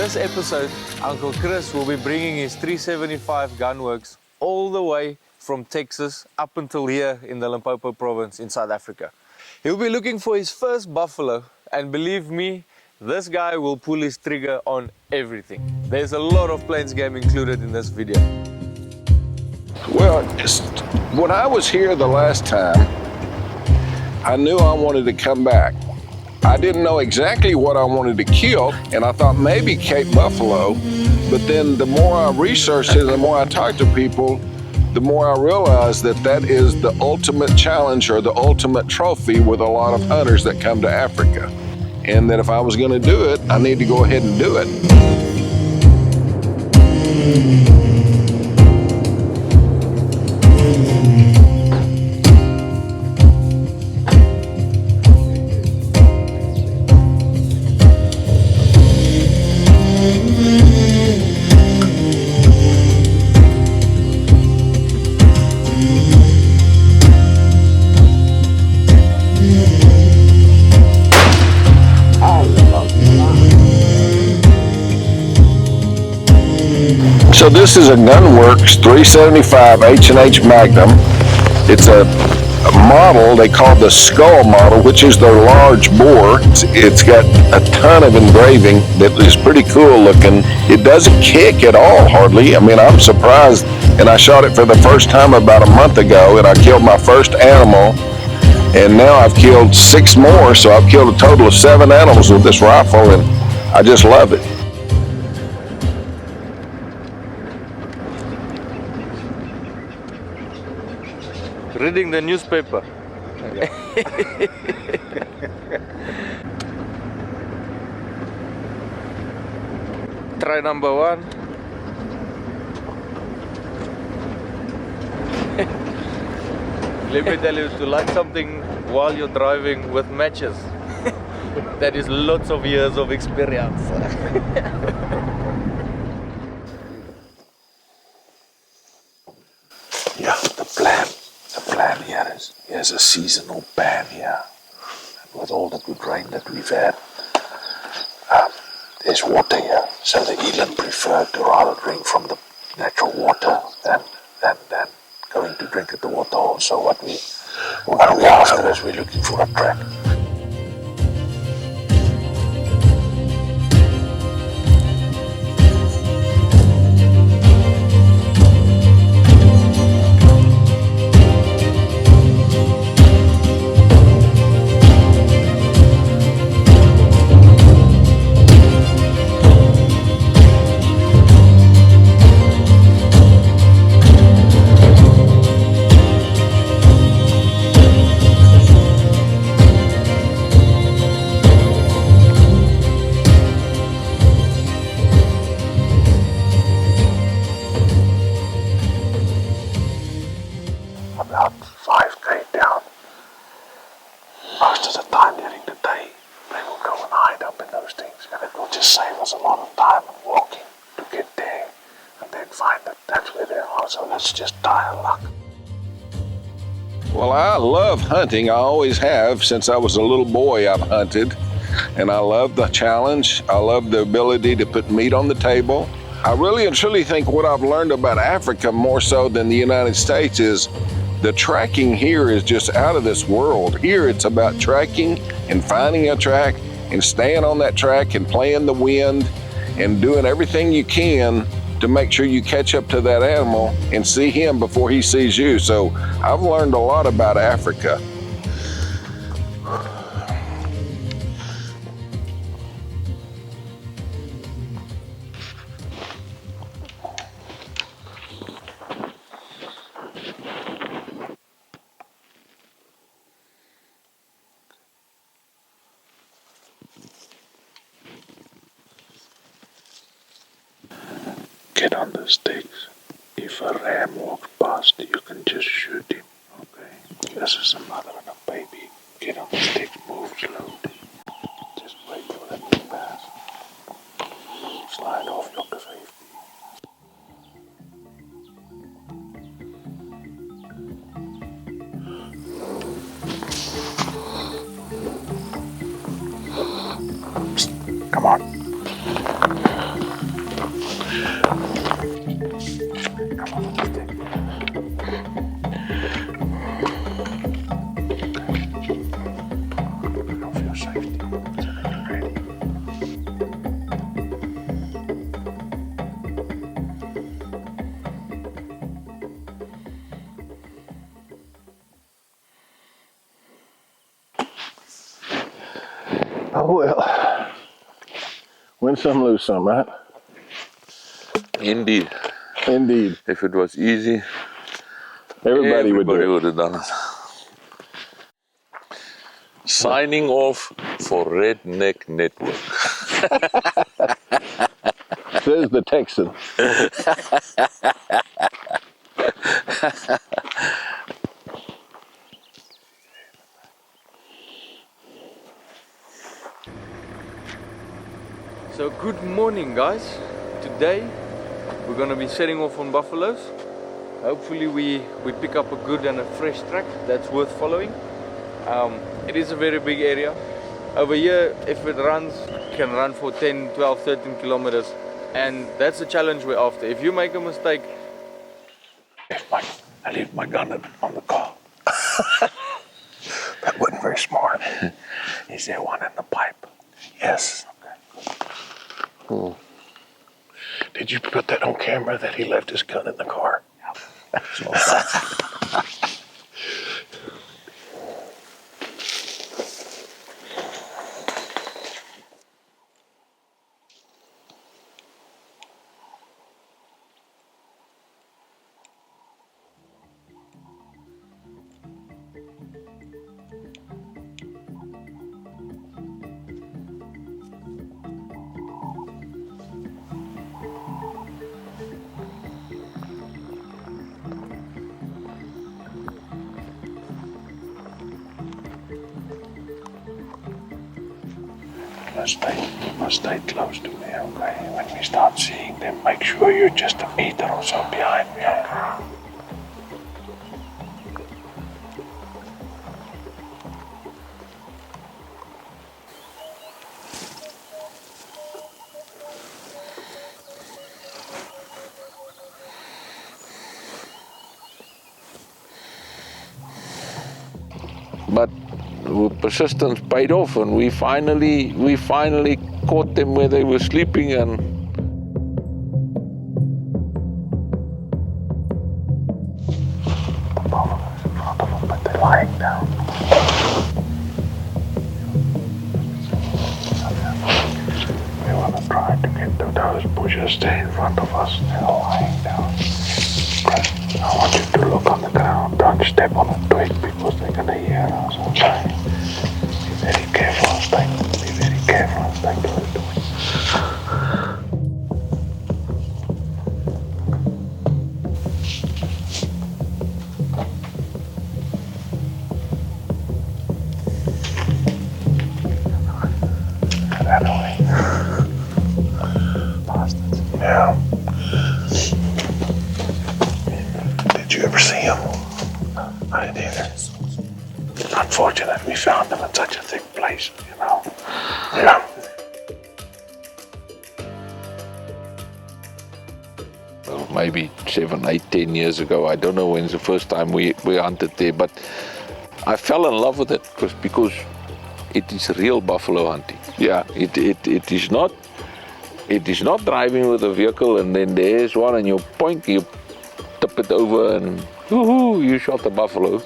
this episode, Uncle Chris will be bringing his 375 gunworks all the way from Texas up until here in the Limpopo province in South Africa. He'll be looking for his first buffalo, and believe me, this guy will pull his trigger on everything. There's a lot of plains game included in this video. Well, when I was here the last time, I knew I wanted to come back. I didn't know exactly what I wanted to kill, and I thought maybe Cape Buffalo, but then the more I researched it, the more I talked to people, the more I realized that that is the ultimate challenge or the ultimate trophy with a lot of hunters that come to Africa. And that if I was going to do it, I need to go ahead and do it. So this is a Gunworks 375 H&H Magnum. It's a model they call the Skull model, which is their large bore. It's got a ton of engraving that is pretty cool looking. It doesn't kick at all, hardly. I mean, I'm surprised. And I shot it for the first time about a month ago, and I killed my first animal. And now I've killed 6 more, so I've killed a total of 7 animals with this rifle, and I just love it. Reading the newspaper. Try number 1. Let me tell you, to light something while you're driving with matches, that is lots of years of experience. Yeah, the plan here is a seasonal ban here. And with all the good rain that we've had, there's water here. So the eland prefer to rather drink from the natural water than going to drink at the water hole. So what we're after is we're looking for a track. About 5K down. Most of the time during the day, they will go and hide up in those things, and it will just save us a lot of time walking to get there, and then find that that's where they are. So let's just die of luck. Well, I love hunting. I always have. Since I was a little boy, I've hunted, and I love the challenge. I love the ability to put meat on the table. I really and truly think what I've learned about Africa more so than the United States is the tracking here is just out of this world. Here it's about tracking and finding a track and staying on that track and playing the wind and doing everything you can to make sure you catch up to that animal and see him before he sees you. So I've learned a lot about Africa. Get on the sticks. If a ram walks past, you can just shoot him. Okay? This is a mother and a baby. Get on the sticks, move slowly. Just wait for them to pass. Slide off your safety. Come on. Come on, let's take it. Look for your safety. Ready? Oh well, win some, lose some, right? Indeed. Indeed. If it was easy, Everybody would do it. would have done it. Signing off for Redneck Network. Says the Texan. So good morning guys. Today we're gonna be setting off on buffaloes. Hopefully we pick up a good and a fresh track that's worth following. It is a very big area. Over here, if it runs, it can run for 10, 12, 13 kilometers. And that's the challenge we're after. If you make a mistake, I leave my gun on the car. That wasn't very smart. Is there one in the pipe? Yes. Okay. Did you put that on camera that he left his gun in the car? Must stay close to me, okay? When we start seeing them, make sure you're just a meter or so behind me, okay? But persistence paid off, and we finally caught them where they were sleeping. And The buffaloes in front of them, but they're lying down. We want to try to get to those bushes there in front of us. They're lying down. I want you to look on the ground. Don't step on a twig because they're going to hear us, okay? Be very careful and stay close to it. That way. Bastards. Yeah. Did you ever see him? I didn't either. Unfortunate we found him in such a thick place, you know. Yeah. well, maybe 7, 8, 10 years ago, I don't know when's the first time we hunted there, but I fell in love with it because it is real buffalo hunting. Yeah, it is not driving with a vehicle and then there's one and you point, you tip it over and woohoo, you shot a buffalo.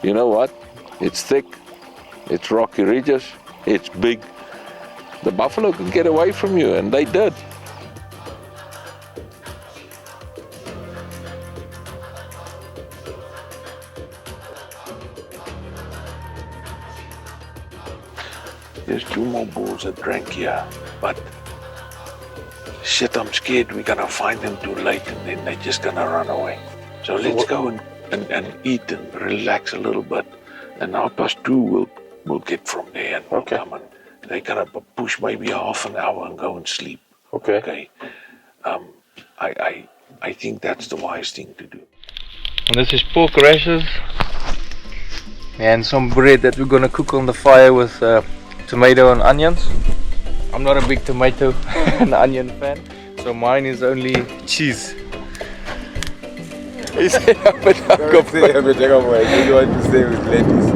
You know what? It's thick, it's rocky ridges, it's big. The buffalo can get away from you, and they did. There's 2 more bulls that drank here, but shit, I'm scared we're gonna find them too late and then they're just gonna run away. So let's go and eat and relax a little bit, and 2:30 we'll get from there and we'll come and they're gonna push maybe half an hour and go and sleep. Okay. I think that's the wise thing to do. and this is pork rashers and some bread that we're gonna cook on the fire with tomato and onions. I'm not a big tomato and onion fan, So mine is only cheese. Is it a bit Don't say a bit of way. You want to stay with ladies.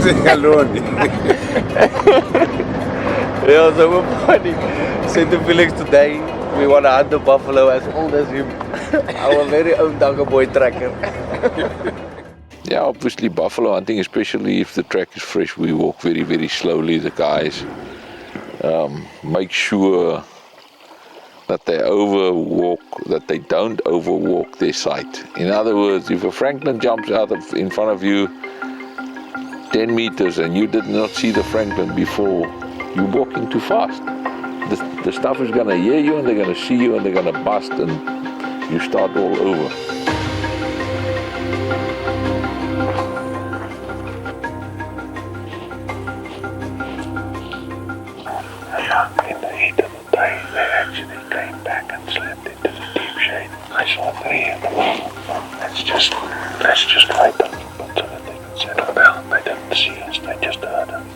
Stay alone. Yeah, so we're funny. Said to Felix today, we want to hunt the buffalo as old as him. Our very own Dagger Boy tracker. Yeah, obviously buffalo hunting, especially if the track is fresh, we walk very, very slowly. The guys make sure that they that they don't overwalk their sight. In other words, if a francolin jumps out in front of you 10 meters and you did not see the francolin before, you're walking too fast. The stuff is gonna hear you and they're gonna see you and they're gonna bust and you start all over. In the heat of the day, they actually came back and slept into the deep shade. I saw 3 at the moment. Let's just wait a little bit so that they can settle down. They didn't see us, they just heard us.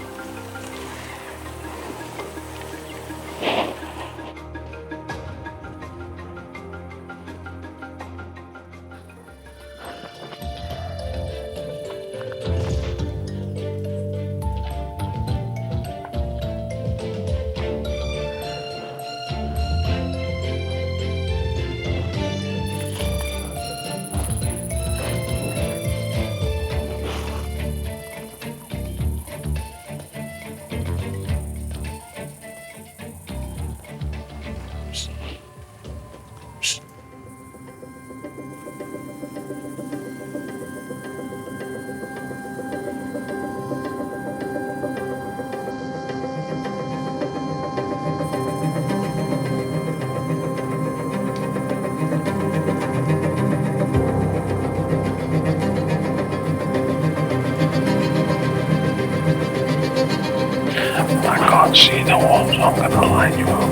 I can't see the walls, I'm gonna line you up.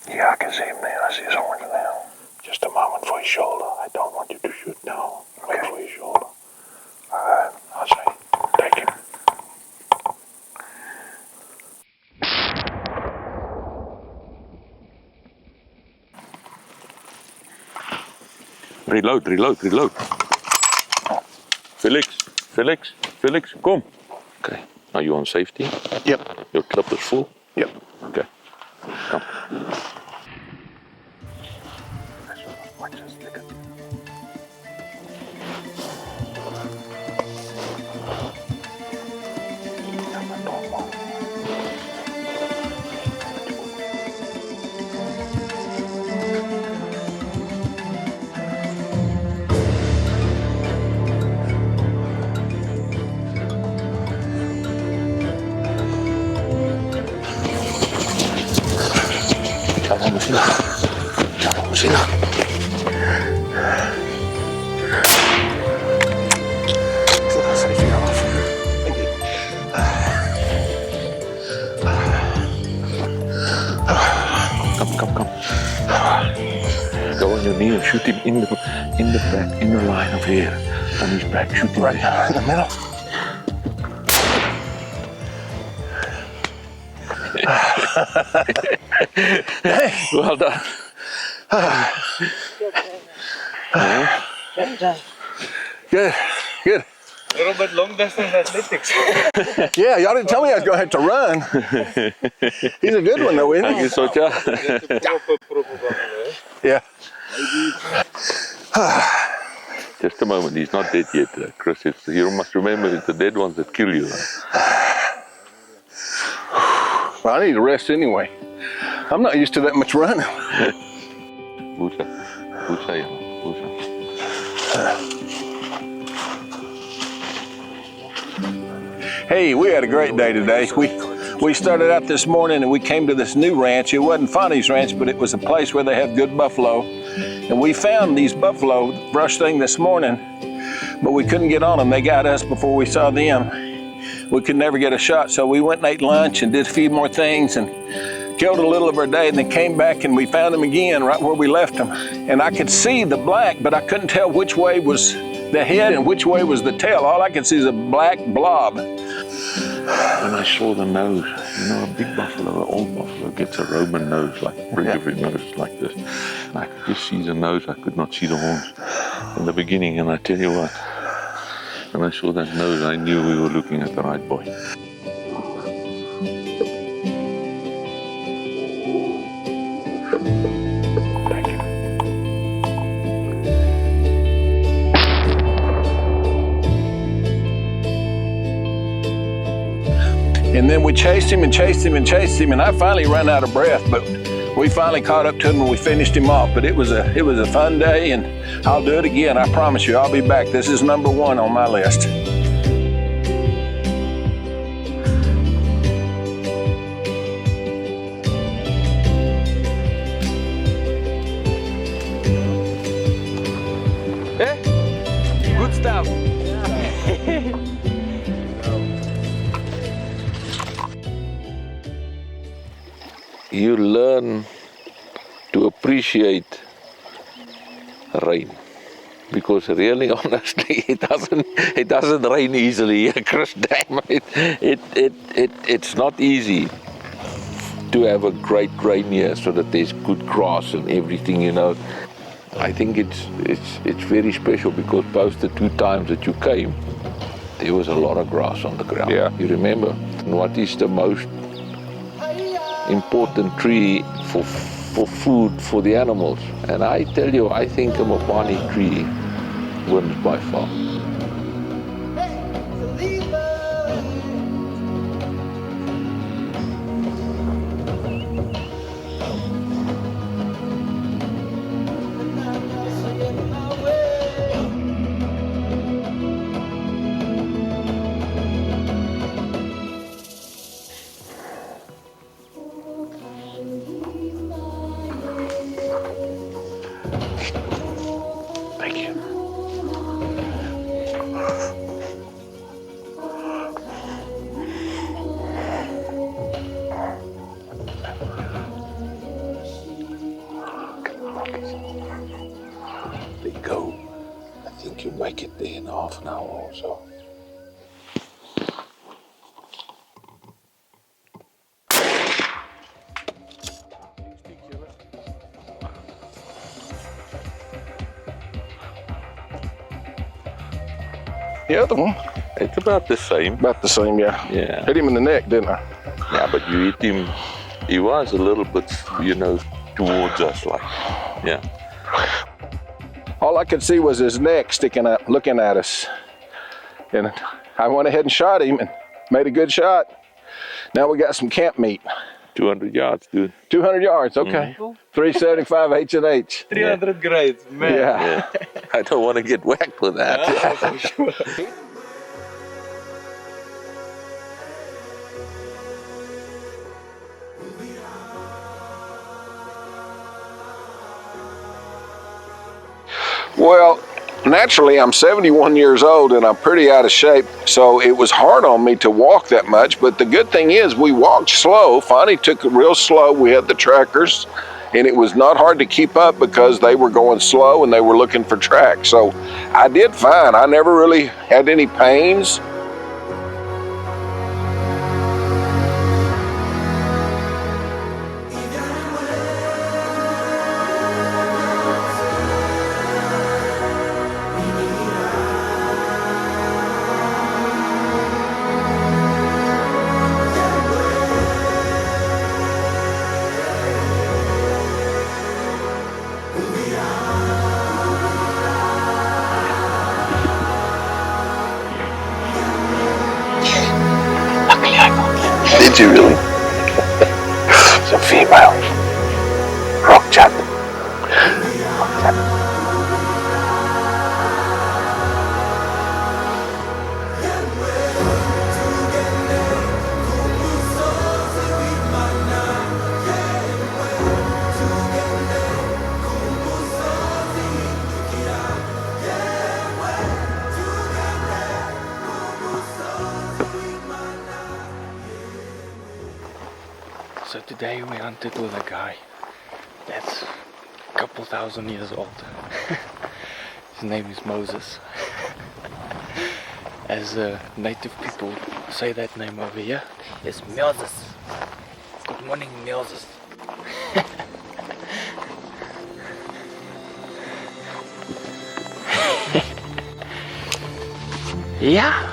Yeah, I can see him there. I see someone now. Just a moment for his shoulder. I don't want you to shoot now. Wait for his shoulder. I'll say, take him. Reload. Felix, come. Okay, are you on safety? Yep. Your clip is full? Yep. Okay, come. Watch this nigga. Jangan mesin. Selesai juga, Mas. Lagi. Come. Go on your knee and shoot him in the back, in the line of hair. On his back, shoot him Right there. in the middle. Well done. Good. A little bit long distance athletics. Yeah, y'all didn't tell me I was going to have to run. He's a good one, though, isn't Thank he? you, Socha. Proper buffalo. Yeah. Just a moment, he's not dead yet, Chris. You must remember it's the dead ones that kill you. Well, I need to rest anyway. I'm not used to that much running. Busa. Hey, we had a great day today. We started out this morning and we came to this new ranch. It wasn't Fonny's ranch, but it was a place where they had good buffalo. And we found these buffalo first thing this morning, but we couldn't get on them. They got us before we saw them. We could never get a shot, so we went and ate lunch and did a few more things and killed a little of our day, and then came back and we found them again right where we left them. And I could see the black, but I couldn't tell which way was the head and which way was the tail. All I could see is a black blob. When I saw the nose, you know, a big buffalo, an old buffalo gets a Roman nose, like the bridge of your nose like this. And I could just see the nose, I could not see the horns in the beginning. And I tell you what, when I saw that nose, I knew we were looking at the right boy. And then we chased him and chased him and chased him, and I finally ran out of breath, but we finally caught up to him and we finished him off. But it was a fun day, and I'll do it again. I promise you, I'll be back. This is number one on my list. Good stuff. You learn to appreciate rain, because really, honestly, it doesn't rain easily here, Chris. Damn it, it's not easy to have a great rain here, so that there's good grass and everything, you know. I think it's very special, because both the two times that you came, there was a lot of grass on the ground. Yeah. You remember? And what is the most important tree for food for the animals? And I tell you, I think a Mopani tree wins by far. Thank you. There you go. I think you make it there in half an hour or so. The other one? It's about the same. About the same, yeah. Yeah. Hit him in the neck, didn't I? Yeah, but you hit him, he was a little bit, you know, towards us, like, yeah. All I could see was his neck sticking up, looking at us. And I went ahead and shot him and made a good shot. Now we got some camp meat. 200 yards, dude. 200 yards, okay. 375 H&H. 300 grades, man. Yeah. I don't want to get whacked with that. Yeah, for sure. Well, naturally, I'm 71 years old and I'm pretty out of shape, so it was hard on me to walk that much, but the good thing is we walked slow. Fonny took it real slow. We had the trackers, and it was not hard to keep up because they were going slow and they were looking for tracks. So I did fine. I never really had any pains. Did you really? It's a female. Rock chat. So today we hunted with a guy that's a couple thousand years old. His name is Moses. As native people say that name over here, it's Moses. Good morning, Moses. Yeah.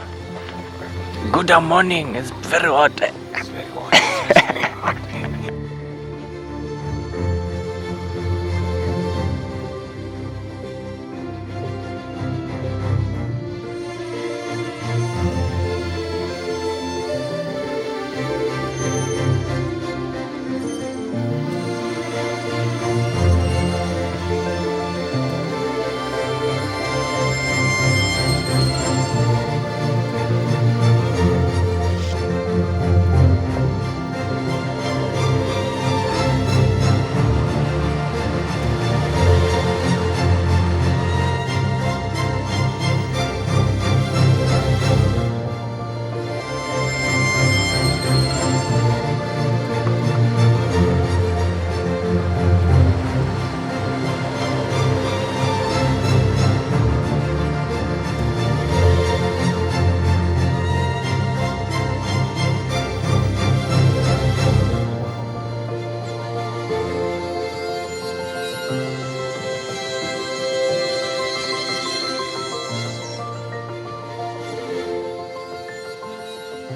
Good morning. It's very hot. It's very hot. It's very hot.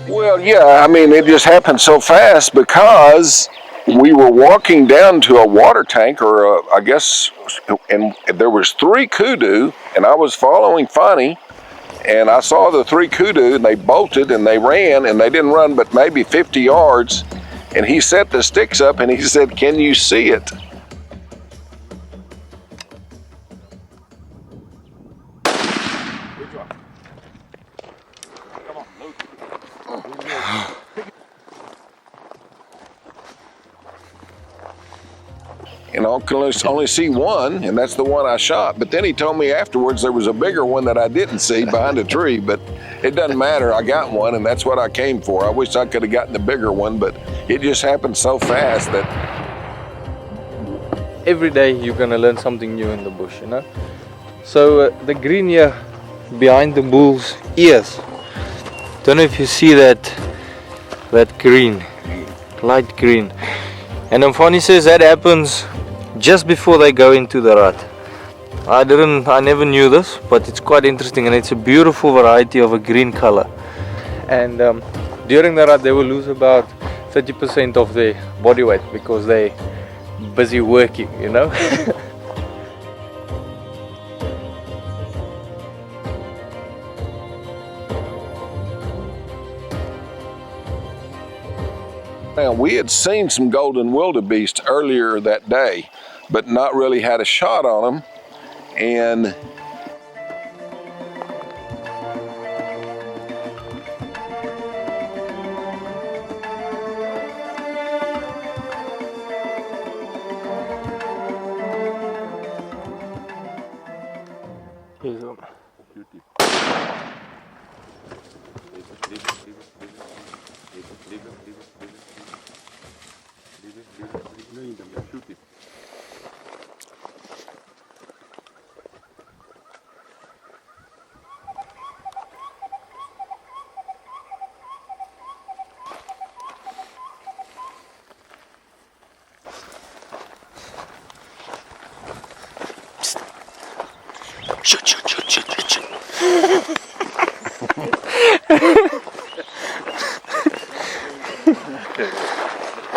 Well, yeah, I mean, it just happened so fast because we were walking down to a water tank, or I guess, and there was 3 kudu, and I was following Funny, and I saw the 3 kudu, and they bolted and they ran, and they didn't run but maybe 50 yards, and he set the sticks up and he said, "Can you see it?" And I can only see one, and that's the one I shot. But then he told me afterwards there was a bigger one that I didn't see behind a tree, but it doesn't matter. I got one, and that's what I came for. I wish I could have gotten the bigger one, but it just happened so fast that... Every day you're gonna learn something new in the bush, you know. So the green here behind the bull's ears. Don't know if you see that green, light green. And Mfani says that happens just before they go into the rut. I never knew this, but it's quite interesting, and it's a beautiful variety of a green color. And during the rut they will lose about 30% of their body weight because they're busy working, you know. Now, we had seen some golden wildebeest earlier that day, but not really had a shot on them. And Shoot.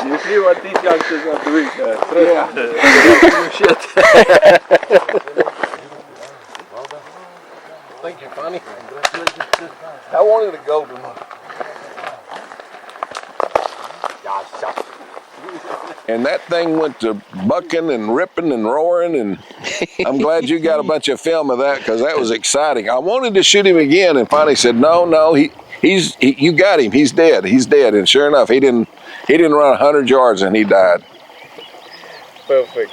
You see what these youngsters are doing? Shit. thank you, Funny. I wanted a golden one. And that thing went to bucking and ripping and roaring, and I'm glad you got a bunch of film of that because that was exciting. I wanted to shoot him again, and finally said, "No, you got him. He's dead. He's dead." And sure enough, he didn't run 100 yards and he died. Perfect.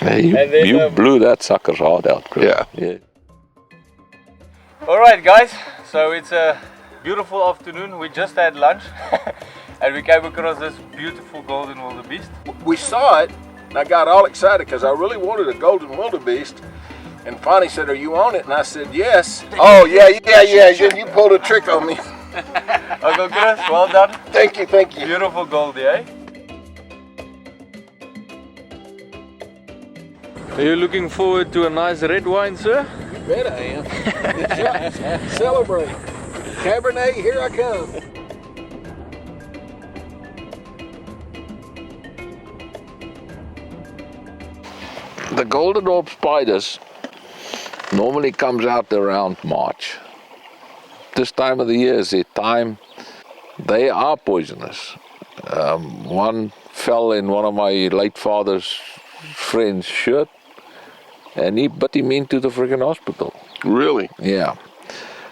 Hey, you blew that sucker's heart out, Chris. Yeah. All right, guys. So it's a beautiful afternoon. We just had lunch, And we came across this beautiful golden wildebeest. We saw it, and I got all excited because I really wanted a golden wildebeest. And Fonnie said, "Are you on it?" And I said, "Yes." "Oh, yeah. You pulled a trick on me." Uncle Chris, well done. Thank you. Beautiful goldie, eh? Are you looking forward to a nice red wine, sir? You bet I am. Celebrate. Cabernet, here I come. The golden orb spiders normally comes out around March. This time of the year is the time they are poisonous. One fell in one of my late father's friend's shirt, and he bit him into the freaking hospital. Really? Yeah.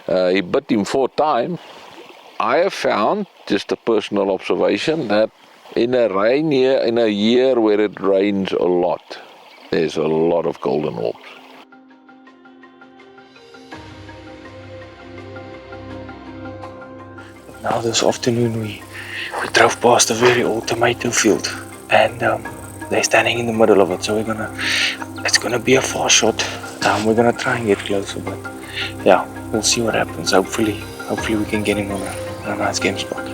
He bit him 4 times. I have found, just a personal observation, that in a year where it rains a lot, there's a lot of golden orbs. Now this afternoon we drove past a very old tomato field, and they're standing in the middle of it, so it's gonna be a far shot. We're gonna try and get closer, but yeah, we'll see what happens. Hopefully we can get him on a nice game spot.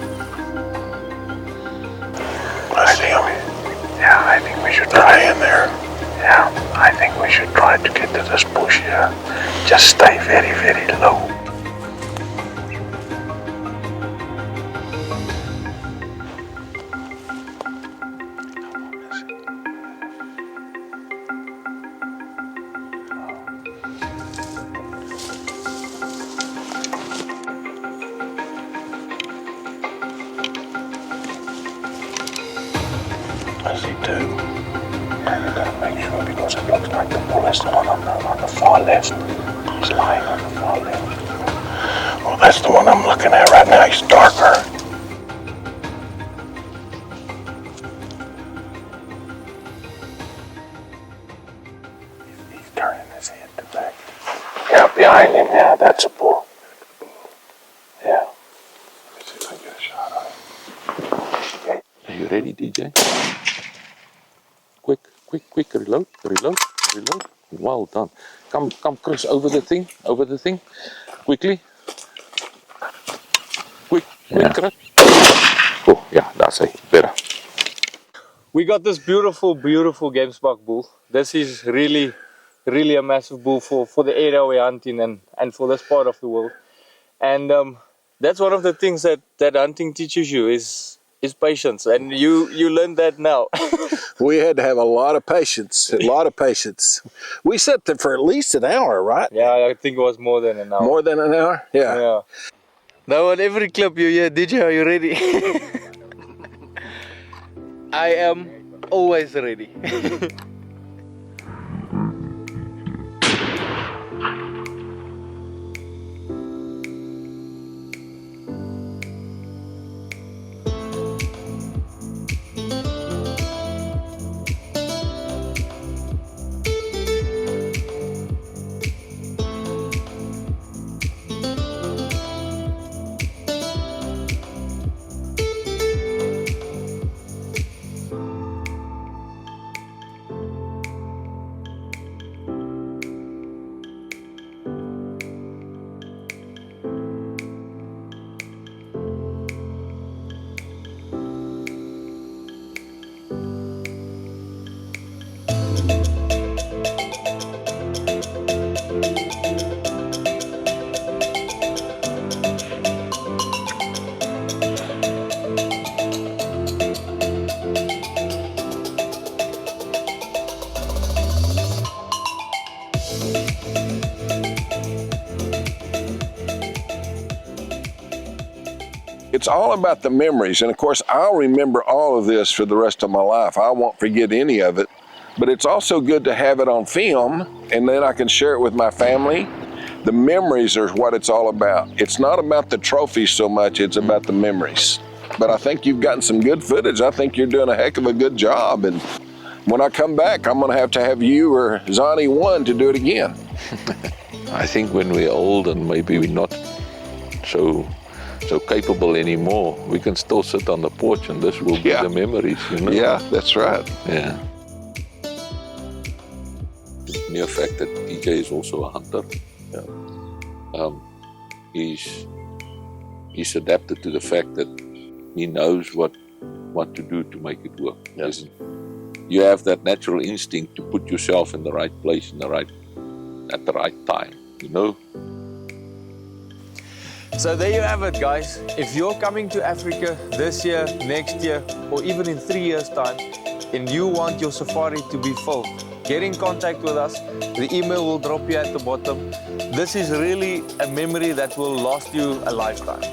I think we should try in there. Yeah, I think we should try to get to this bush here. Just stay very, very low. I see 2. And we're going to make sure, because it looks like the bull is the one on the far left. He's lying on the far left. Well, that's the one I'm looking at right now. He's darker. He's turning his head to back. Yeah, behind him. Yeah, that's a bull. Yeah. Let's see if I can get a shot on him. Okay. Are you ready, DJ? Quick, reload. Well done. Come, Chris, over the thing, quickly. Quick, Chris. Oh, yeah, that's it, better. We got this beautiful game spark bull. This is really a massive bull for the area we're hunting and for this part of the world. And that's one of the things that hunting teaches you is patience, and you learn that now. We had to have a lot of patience. We sat there for at least an hour, right? Yeah, I think it was more than an hour. More than an hour? Yeah. Now on every clip you hear, DJ, are you ready? I am always ready. It's all about the memories, and of course I'll remember all of this for the rest of my life. I won't forget any of it, but it's also good to have it on film, and then I can share it with my family. The memories are what it's all about. It's not about the trophies so much, it's about the memories. But I think you've gotten some good footage. I think you're doing a heck of a good job, and when I come back, I'm gonna have to have you or Zani 1 to do it again. I think when we're old and maybe we're not so so capable anymore. We can still sit on the porch and this will be Yeah. the memories, you know? Yeah, that's right. Yeah. The mere fact that DJ is also a hunter, he's adapted to the fact that he knows what to do to make it work. Yeah. You have that natural instinct to put yourself in the right place at the right time, you know? So there you have it, guys. If you're coming to Africa this year, next year, or even in 3 years' time, and you want your safari to be filmed, get in contact with us. The email will drop you at the bottom. This is really a memory that will last you a lifetime.